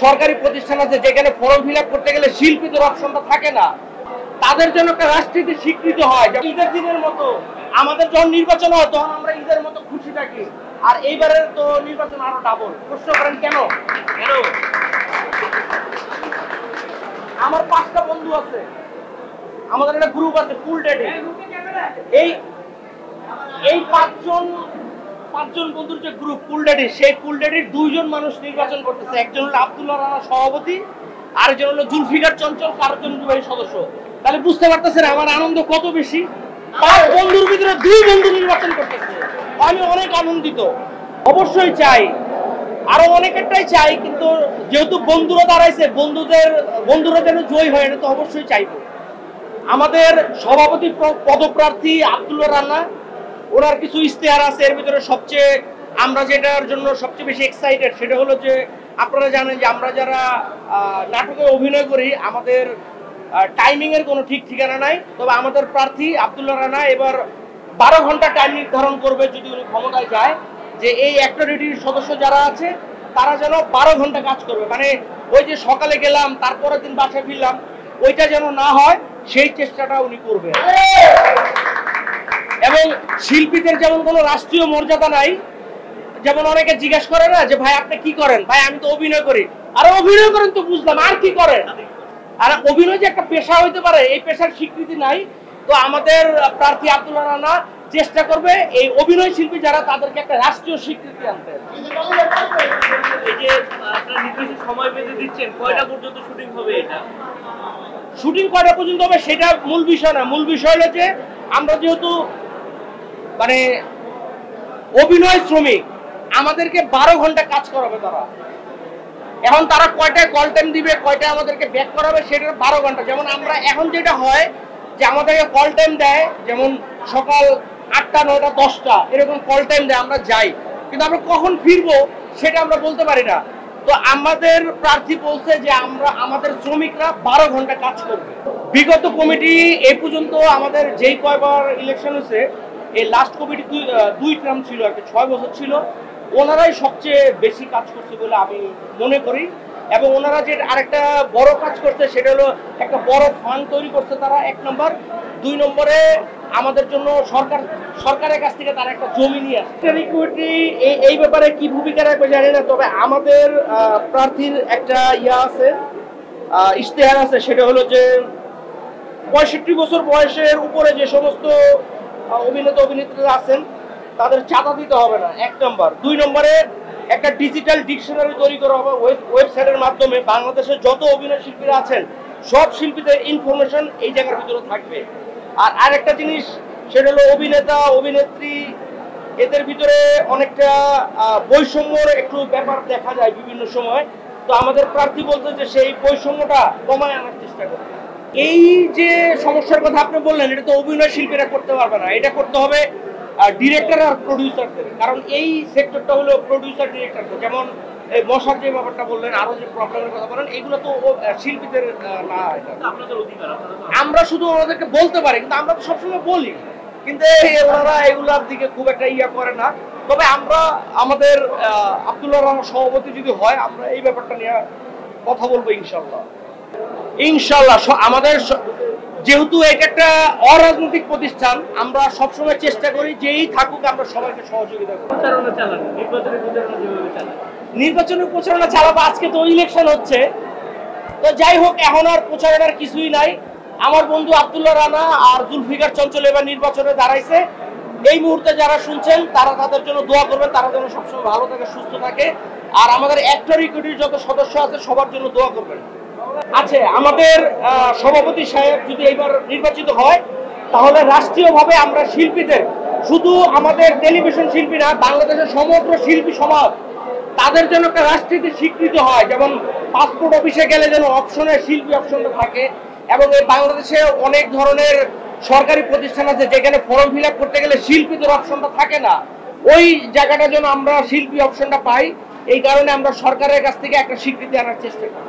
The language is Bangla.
সরকারি প্রতিষ্ঠান আছে যেখানে ফর্ম ফিল আপ করতে গেলে শিল্পীদের অপশনটা থাকে না, তাদের জন্য একটা রাষ্ট্রীয় স্বীকৃতি হয়। ঈদের দিনের মতো আমাদের যখন নির্বাচন হয় তখন আমরা ঈদের মতো খুশি থাকি, আর এইবারের তো নির্বাচন আরো ডাবল। প্রশ্ন করেন কেন? কেন? আমার 5টা বন্ধু আছে, আমাদের একটা গ্রুপ আছে ফুল ডেটে, এই পাঁচজন বন্ধুর যে গ্রুপ ফুল ডেডি, সেই ফুল ডেডির 2জন মানুষ নির্বাচন করতেছে। একজন হলো আব্দুল্লাহ রানা সভাপতি, আরেকজন হলো জুলফিকার চঞ্চল কার্যনির্বাহী সদস্য। তাহলে বুঝতে পারতেছেন আমার আনন্দ কত বেশি। 5 বন্ধুর ভিতরে 2 বন্ধু নির্বাচন করতেছে, আমি অনেক আনন্দিত। অবশ্যই চাই, আরো অনেকেরটাই চাই, কিন্তু যেহেতু বন্ধুরা দাঁড়াইছে, বন্ধুরা যেন জয় হয় এটা তো অবশ্যই চাইবো। আমাদের সভাপতি পদপ্রার্থী আব্দুল্লাহ রানা, ওনার কিছু ইশতেহার আছে, এর ভিতরে সবচেয়ে আমরা যেটার জন্য সবচেয়ে বেশি এক্সাইটেড সেটা হলো যে আপনারা জানেন যে আমরা যারা নাটকে অভিনয় করি আমাদের টাইমিং এর কোনো ঠিক ঠিকানা নাই। তবে আমাদের প্রার্থী আব্দুল্লাহ রানা এবার 12 ঘন্টা টাইম নির্ধারণ করবে যদি উনি ক্ষমতায় যায়, যে এই অ্যাক্টরিটির সদস্য যারা আছে তারা যেন 12 ঘন্টা কাজ করবে। মানে ওই যে সকালে গেলাম তারপরের দিন বাসায় ফিরলাম, ওইটা যেন না হয় সেই চেষ্টাটা উনি করবে। এবং শিল্পীদের যেমন কোনো রাষ্ট্রীয় মর্যাদা নাই, যেমন অনেকে জিজ্ঞেস করে না যে ভাই আপনি কি করেন, ভাই আমি তো অভিনয় করি। আরে অভিনয় করেন তো বুঝলাম, আর কি করেন? আর অভিনয় যে একটা পেশা হইতে পারে এই পেশার স্বীকৃতি নাই। তো আমাদের প্রার্থী আব্দুল্লাহ রানা চেষ্টা করবে এই অভিনয় শিল্পী যারা তাদেরকে একটা রাষ্ট্রীয় স্বীকৃতি আনতে। এই যে আপনারা নির্দিষ্ট সময় বেঁধে দিচ্ছেন, কয়টা পর্যন্ত শুটিং হবে? এটা শুটিং কয়টা পর্যন্ত হবে সেটা মূল বিষয় না। মূল বিষয় হলো যে আমরা যেহেতু মানে অভিনয় শ্রমিক, আমাদেরকে 12 ঘন্টা কাজ করাবে তারা। এখন তারা কয়টায় কল টাইম দিবে, কয়টায় আমাদেরকে ব্যাক করাবে সেটা 12 ঘন্টা। যেমন আমরা এখন যেটা হয় যে আমাদেরকে কল টাইম দেয়, যেমন সকাল 8টা 9টা 10টা এরকম কল টাইম দেয়, আমরা যাই, কিন্তু আমরা কখন ফিরবো সেটা আমরা বলতে পারি না। তো আমাদের প্রার্থী বলছে যে আমাদের শ্রমিকরা 12 ঘন্টা কাজ করবে। বিগত কমিটি এই পর্যন্ত আমাদের যেই কয়বার ইলেকশন হয়েছে, এই লাস্ট কমিটি 2 টার্ম ছিল, একটা 6 বছর ছিল, ওনারাই সবচেয়ে বেশি কাজ করছে বলে আমি মনে করি। এবং ওনারা যে আরেকটা বড় কাজ করছে সেটা হলো একটা বড় ফান্ড তৈরি করছে তারা, 1 নম্বর। 2 নম্বরে আমাদের জন্য সরকারের কাছ থেকে তারা একটা জমি নিয়ে আসছে। এই ব্যাপারে কি ভূমিকা রাখবে জানি না, তবে আমাদের প্রার্থীর একটা আছে, ইশতেহার আছে, সেটা হলো যে 65 বছর বয়সের উপরে যে সমস্ত অভিনেতা অভিনেত্রীরা আছেন তাদের চাঁদা দিতে হবে না, 1 নম্বর। 2 নম্বরে একটা ডিজিটাল ডিকশনারি তৈরি করা হবে ওয়েবসাইটের মাধ্যমে। বাংলাদেশের যত অভিনয় শিল্পীরা আছেন সব শিল্পীদের ইনফরমেশন এই জায়গার ভিতরে থাকবে। আর আরেকটা জিনিস সেটা হলো অভিনেতা অভিনেত্রী এদের ভিতরে অনেকটা বৈষম্যর একটু ব্যাপার দেখা যায় বিভিন্ন সময়। তো আমাদের প্রার্থী বলতে যে সেই বৈষম্যটা কমায় আনার চেষ্টা করবে। এই যে সমস্যার কথা আপনি বললেন, এটা তো অভিনয় শিল্পীরা করতে পারবে না, এটা করতে হবে ডিরেক্টর আর প্রডিউসারদের। কারণ এই সেক্টরটা হলো প্রডিউসার ডিরেক্টরদের। যেমন এই মশার যে ব্যাপারটা বললেন, আরো যে প্রবলেমের কথা বলেন, এগুলো তো শিল্পীদের না, আপনাদের অধিকার। আমরা শুধু ওনাদেরকে বলতে পারি, কিন্তু আমরা তো সবসময় বলি, কিন্তু ওনারা এগুলার দিকে খুব একটা করে না। তবে আমরা আমাদের আব্দুল্লাহ রানা সভাপতি যদি হয়, আমরা এই ব্যাপারটা নিয়ে কথা বলবো ইনশাল্লাহ। ইনশাল্লাহ আমাদের যেহেতু এটা একটা অরাজনৈতিক প্রতিষ্ঠান, আমরা সবসময় চেষ্টা করি যেই থাকুক আমরা সবাইকে সহযোগিতা করি। নির্বাচনের প্রচারণা চালাবো। আজকে তো ইলেকশন হচ্ছে, তো যাই হোক, এখন আর প্রচারণার কিছুই নাই। আমার বন্ধু আব্দুল্লাহ রানা আর জুলফিকার চঞ্চল এবার নির্বাচনে দাঁড়াইছে। এই মুহূর্তে যারা শুনছেন তারা তাদের জন্য দোয়া করবেন, তারা যেন সবসময় ভালো থাকে, সুস্থ থাকে। আর আমাদের অ্যাক্টর ইকুইটির যত সদস্য আছে সবার জন্য দোয়া করবেন। আচ্ছা, আমাদের সভাপতি সাহেব যদি এইবার নির্বাচিত হয়, তাহলে রাষ্ট্রীয়ভাবে আমরা শিল্পীদের, শুধু আমাদের টেলিভিশন শিল্পী না, বাংলাদেশের সমগ্র শিল্পী সমাজ, তাদের জন্য একটা রাষ্ট্রীয় স্বীকৃতি হয়। যেমন পাসপোর্ট অফিসে গেলে যেন অপশনে শিল্পী অপশনটা থাকে। এবং এই বাংলাদেশে অনেক ধরনের সরকারি প্রতিষ্ঠান আছে যেখানে ফর্ম ফিল আপ করতে গেলে শিল্পীদের অপশনটা থাকে না, ওই জায়গাটা যেন আমরা শিল্পী অপশনটা পাই। এই কারণে আমরা সরকারের কাছ থেকে একটা স্বীকৃতি আনার চেষ্টা করি।